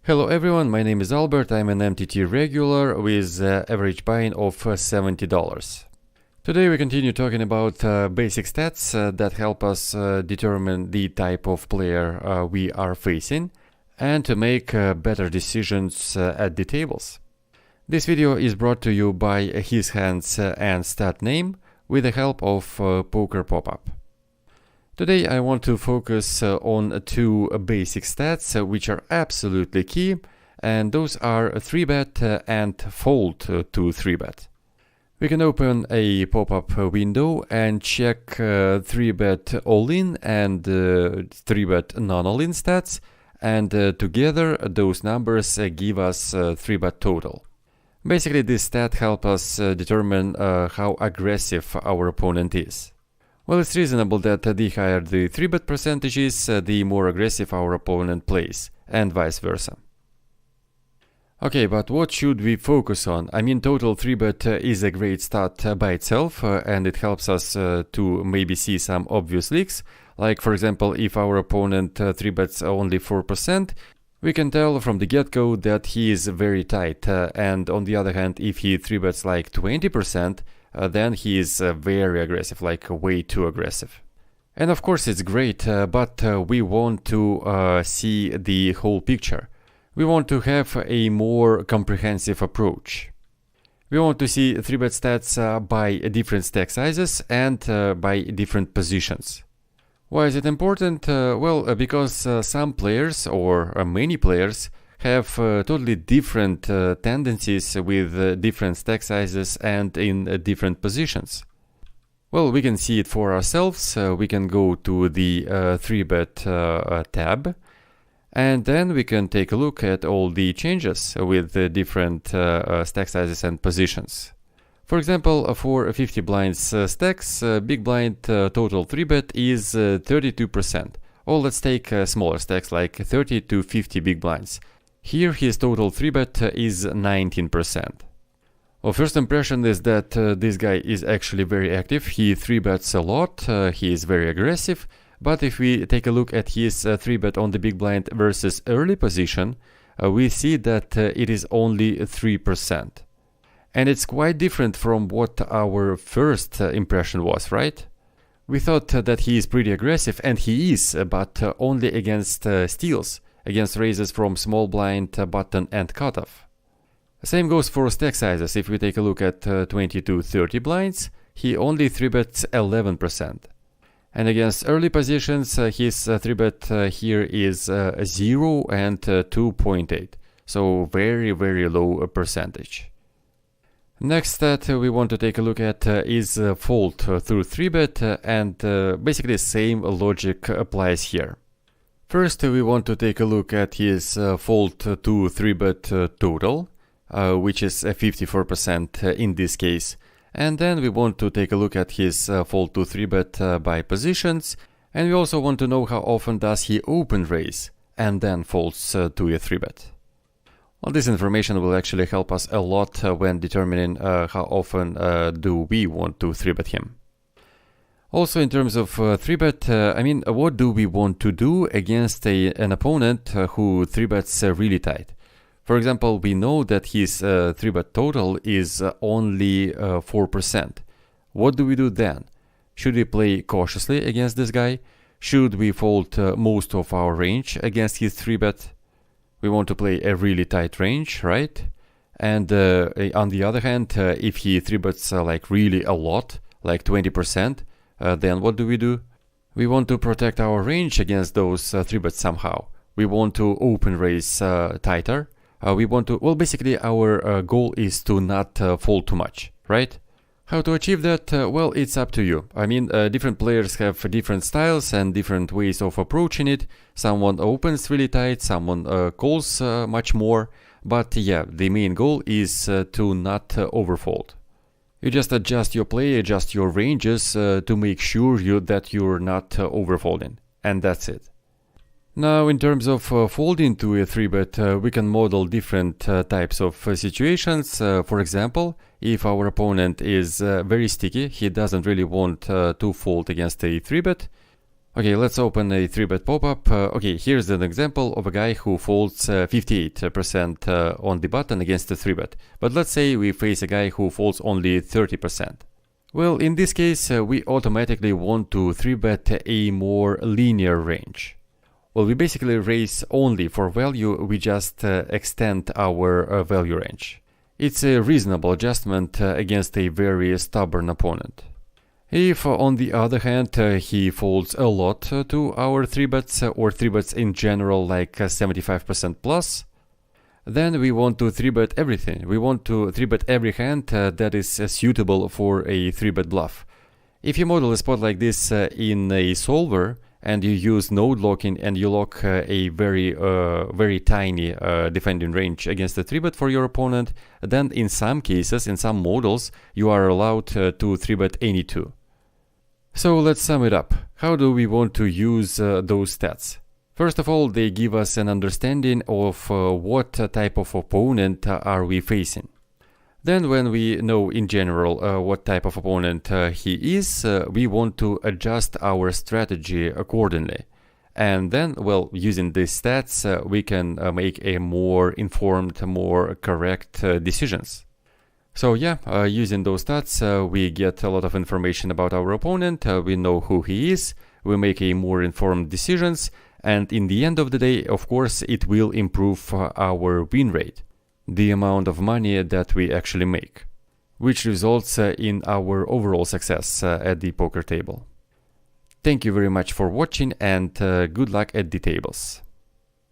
Hello everyone, my name is Albert. I'm an MTT regular with average buy-in of $70. Today we continue talking about basic stats that help us determine the type of player we are facing and to make better decisions at the tables. This video is brought to you by HisHands and Statname with the help of PokerPopUP. Today I want to focus on two basic stats which are absolutely key, and those are 3-bet and fold to 3-bet. We can open a pop-up window and check 3-bet all-in and 3-bet non-all-in stats, and together those numbers give us 3-bet total. Basically this stat helps us determine how aggressive our opponent is. Well, it's reasonable that the higher the 3-bet percentage is, the more aggressive our opponent plays, and vice versa. Okay, but what should we focus on? I mean, total 3-bet is a great stat by itself, and it helps us to maybe see some obvious leaks. Like, for example, if our opponent 3-bets only 4%, we can tell from the get-go that he is very tight, and on the other hand, if he 3-bets like 20%, then he is very aggressive, like way too aggressive. And of course it's great, but we want to see the whole picture. We want to have a more comprehensive approach. We want to see 3-bet stats by different stack sizes and by different positions. Why is it important? Well, because some players or many players have totally different tendencies with different stack sizes and in different positions. Well, we can see it for ourselves. We can go to the 3-bet tab, and then we can take a look at all the changes with the different stack sizes and positions. For example, for 50 blinds stacks, big blind total 3-bet is 32%. Or let's take smaller stacks like 30 to 50 big blinds. Here his total 3-bet is 19%. Well, first impression is that this guy is actually very active. He 3-bets a lot, he is very aggressive, but if we take a look at his 3-bet on the big blind versus early position, we see that it is only 3%. And it's quite different from what our first impression was, right? We thought that he is pretty aggressive, and he is, but only against steals, against raises from small blind, button and cutoff. Same goes for stack sizes. If we take a look at 20 to 30 blinds, he only 3-bets 11%. And against early positions, his 3-bet here is 0 and 2.8. So very, very low percentage. Next stat we want to take a look at is fold through 3-bet, and basically the same logic applies here. First, we want to take a look at his fold to 3-bet total, which is 54% in this case. And then we want to take a look at his fold to 3-bet by positions. And we also want to know how often does he open raise and then folds to a 3-bet. Well, this information will actually help us a lot when determining how often do we want to 3-bet him. Also, in terms of 3-bet, I mean, what do we want to do against an opponent who 3-bets really tight? For example, we know that his 3-bet total is only 4%. What do we do then? Should we play cautiously against this guy? Should we fold most of our range against his 3-bet? We want to play a really tight range, right? And on the other hand, if he 3-bets like really a lot, like 20%, then what do? We want to protect our range against those 3-bets somehow. We want to open raise tighter. We want to, well, basically our goal is to not fold too much, right? How to achieve that? Well, it's up to you. I mean, different players have different styles and different ways of approaching it. Someone opens really tight, someone calls much more. But yeah, the main goal is to not overfold. You just adjust your play, adjust your ranges to make sure that you're not overfolding. And that's it. Now, in terms of folding to a 3-bet, we can model different types of situations. For example, if our opponent is very sticky, he doesn't really want to fold against a 3-bet. Okay, let's open a 3-bet pop-up. Okay, here's an example of a guy who folds 58% on the button against a 3-bet. But let's say we face a guy who folds only 30%. Well, in this case, we automatically want to 3-bet a more linear range. Well, we basically raise only for value, we just extend our value range. It's a reasonable adjustment against a very stubborn opponent. If, on the other hand, he folds a lot to our 3-bets or 3-bets in general, like 75% plus, then we want to 3-bet everything. We want to 3-bet every hand that is suitable for a 3-bet bluff. If you model a spot like this in a solver and you use node locking and you lock a very tiny defending range against a 3-bet for your opponent, then in some cases, in some models, you are allowed to 3-bet any two. So let's sum it up. How do we want to use those stats? First of all, they give us an understanding of what type of opponent are we facing. Then when we know in general what type of opponent he is, we want to adjust our strategy accordingly. And then, well, using these stats, we can make a more informed, more correct decisions. So yeah, using those stats, we get a lot of information about our opponent, we know who he is, we make a more informed decisions, and in the end of the day, of course, it will improve our win rate, the amount of money that we actually make, which results in our overall success at the poker table. Thank you very much for watching and good luck at the tables.